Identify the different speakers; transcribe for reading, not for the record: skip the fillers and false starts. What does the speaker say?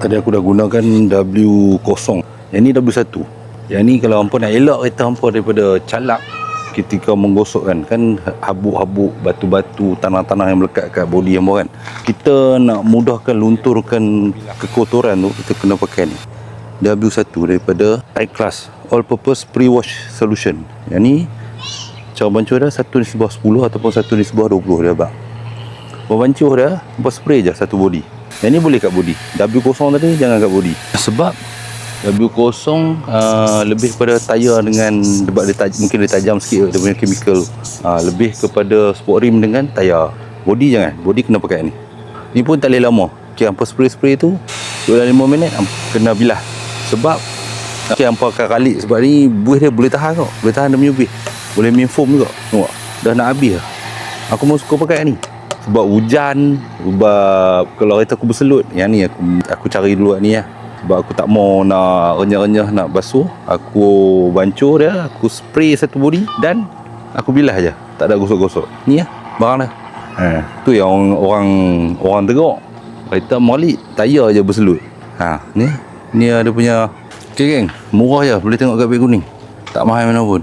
Speaker 1: Tadi aku dah gunakan W0. Yang ni W1. Yang ni kalau hampa nak elak kereta hampa daripada calak ketika menggosokkan, kan habuk-habuk, batu-batu, tanah-tanah yang melekat kat body hampa kan. Kita nak mudahkan lunturkan kekotoran tu, kita kena pakai ni W1 daripada iClass All Purpose Pre-Wash Solution. Yang ni cara bancuh dah 1:10 ataupun 1:20 dia bang. Bancuh dah, hampa spray je satu body. Yang ni boleh kat body. W0 tadi jangan kat body. Sebab W0 lebih kepada tayar dengan, sebab dia mungkin dia tajam sikit dia punya chemical. Lebih kepada sport rim dengan tayar. Body jangan. Body kena pakai ni. Ni pun tak boleh lama. Okay, hampa spray tu dalam 5 minit kena bilah. Sebab okay, hampa akan kalik. Sebab ni buih dia boleh tahan kau. Boleh tahan dia punya buih. Boleh main foam juga. Tengok. Dah nak habis dah. Aku mau suka pakai ni. Sebab hujan, sebab kalau kereta aku berselut. Yang ni aku cari dulu ni lah. Sebab aku tak mau nak renyah-renyah nak basuh. Aku bancuh dia, aku spray satu body dan aku bilah je. Tak ada gosok-gosok. Ni lah barang dah. Tu yang orang teruk. Kereta Malik tayar je berselut. Ni ada punya. Okay geng, murah je, boleh tengok kat beg kuning. Tak mahal mana pun.